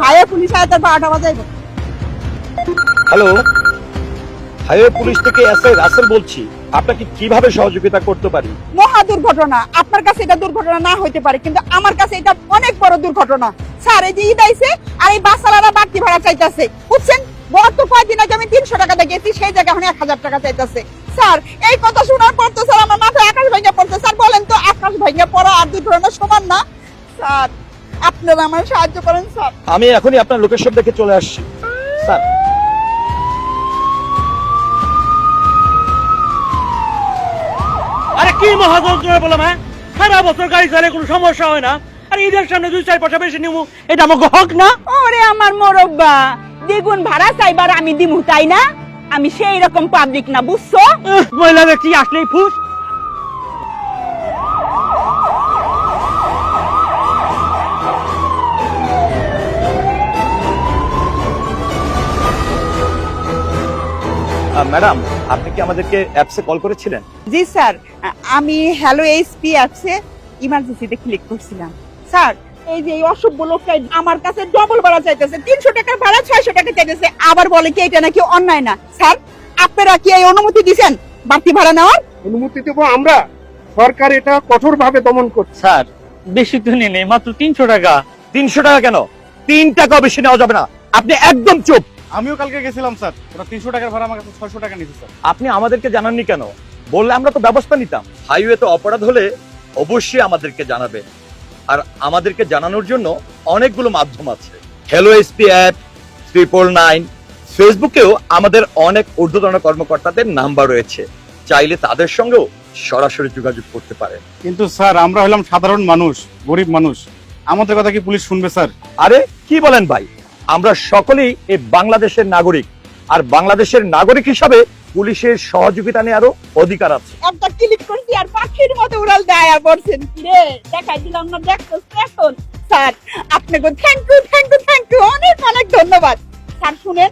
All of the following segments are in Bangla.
হাইওয়ে পুলিশ আয় তার 12টা বাজাইবো। হ্যালো, হাইওয়ে পুলিশ থেকে এসআই রাসেল বলছি। আপনাকে কিভাবে সহযোগিতা করতে পারি? মহা দুর্ঘটনা। আপনার কাছে এটা দুর্ঘটনা না হইতে পারে, কিন্তু আমার কাছে এটা অনেক বড় দুর্ঘটনা। স্যার, এই যে ঈদ আইছে আর এই বাসওয়ালারা বাড়তি ভাড়া চাইতেছে, বুঝছেন? গত কয়েকদিন আগে আমি 300 টাকা দিয়ে গেছি, সেই জায়গায় এখন 1000 টাকা চাইতেছে। স্যার, এই কথা শোনার পর তো স্যার আমার মাথায় আকাশ ভাঙা পড়ছে। স্যার বলেন তো, আকাশ ভাঙা পড়া আর দুর্ঘটনা সমান না? স্যার, আপনারা আমার সাহায্য করেন স্যার। আমি এখনই আপনার লোকেশন দেখে চলে আসছি। স্যার, আরে কি মহাযন্ত্রণা বললাম, হ্যাঁ? সারা বছর গাড়ি চালালে কোনো সমস্যা হয় না, আর ঈদের সামনে 2-4 পয়সা বেশি নিমু, এটা আমাকে হক না? ওরে আমার মোরব্বা, দ্বিগুণ ভাড়া চাইবার আমি দিমু, তাই না? আমি সেই রকম পাবলিক না, বুঝছো? মহিলা দেখছি আসলেই ফুস। ম্যাডাম, আপনি কি আমাদেরকে অ্যাপসে কল করেছিলেন? জি স্যার, আমি হ্যালো এইচপি অ্যাপসে ইমার্জেন্সিতে ক্লিক করছিলাম। স্যার, এই যে এই অসভ্য লোকটা আমার কাছে ডবল ভাড়া চাইতেছে, 300 টাকার ভাড়া 600 টাকা চাইতেছে, আবার বলে কি এটা নাকি অন্যায় না। স্যার, আপনারা কি এই অনুমতি দিবেন বাড়তি ভাড়া নেওয়ার? অনুমতি দেবো আমরা? সরকার এটা কঠোরভাবে দমন করছে। স্যার, বেশি তো নেই, মাত্র 300 টাকা। 300 টাকা কেন? 3 টাকাও বেশি নেওয়া যাবে না। আপনি একদম চুপ। আমিও কালকে গেছিলাম স্যার, ওরা 300 টাকার ভাড়া আমার কাছে 600 টাকা নিয়েছে স্যার। আপনি আমাদেরকে জানাননি কেন? বললে আমরা তো ব্যবস্থা নিতাম। হাইওয়েতে অপরাধ হলে অবশ্যই আমাদেরকে জানাবেন, আর আমাদেরকে জানানোর জন্য অনেকগুলো মাধ্যম আছে। হ্যালো এসপি অ্যাপ, 999, ফেসবুকেও আমাদের অনেক ঊর্ধ্বতন কর্মকর্তাদের নাম্বার রয়েছে, চাইলে তাদের সঙ্গেও সরাসরি যোগাযোগ করতে পারেন। কিন্তু স্যার, আমরা হলাম সাধারণ মানুষ, গরিব মানুষ, আমাদের কথা কি পুলিশ শুনবে স্যার? আরে কি বলেন ভাই, আমরা সকলেই এই বাংলাদেশের নাগরিক, আর বাংলাদেশের নাগরিক হিসাবে পুলিশের সহযোগিতা নেওয়ারও অধিকার আছে। একটা ক্লিক করছি আর পাখির মতো উড়াল দেয়া পড়ছেন। কি রে, দেখাই দিলাম না, দেখছস এখন? স্যার, আপনাকে thank you thank you thank you, অনেক অনেক ধন্যবাদ। স্যার শুনেন,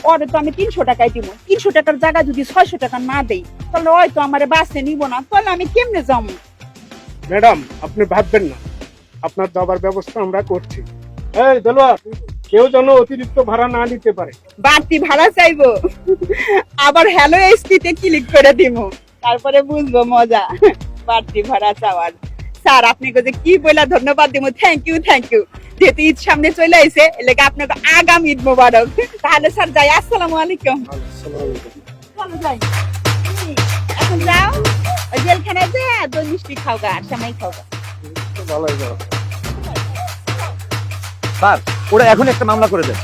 ওরে তো আমি 300 টাকাই দিব। 300 টাকার জায়গা যদি 600 টাকা না দেই, তাহলে হয়তো আমারে বাসে নিব না, তাহলে আমি কেমনে যাবো? ম্যাডাম, আপনি ভাববেন না, আপনার যাবার ব্যবস্থা আমরা করছি। এই দেলোয়ার, কেউ যেন অতিরিক্ত ভাড়া না নিতে পারে। বাড়তি ভাড়া চাইবো, আবার হ্যালো এইচপি তে ক্লিক করে দিব, তারপরে বুঝবো মজা বাড়তি ভাড়া চাওয়ার। স্যার, আপনাকে যে কি বইলা ধন্যবাদ দিব, থ্যাংক ইউ থ্যাংক ইউ। যেহেতু ঈদ সামনে চলে আইছে, এলাকা আপনাকে আগামী ঈদ মোবারক। তাহলে স্যার যাই, আসসালামু আলাইকুম। চলো যাই, এখন যাও, ওই জেলখানায় যে দই মিষ্টি খাওগা আর সামাই খাওগা। ভালোই যাও। স্যার, ওরা এখন একটা মামলা করে দেন।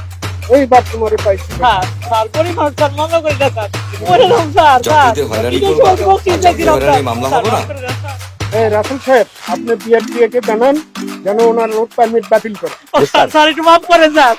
এইবার তোমারে পাইছি। স্যার, স্যার পরিমাণ স্যার মামলা করে দেন স্যার। ওরে রাম স্যার, স্যার মামলা হবে না। এই রাসেল সাহেব, আপনি বিআরটিএ কে জানান যেন ওনার রোড পারমিট বাতিল করে। স্যার একটু মাফ করেন স্যার।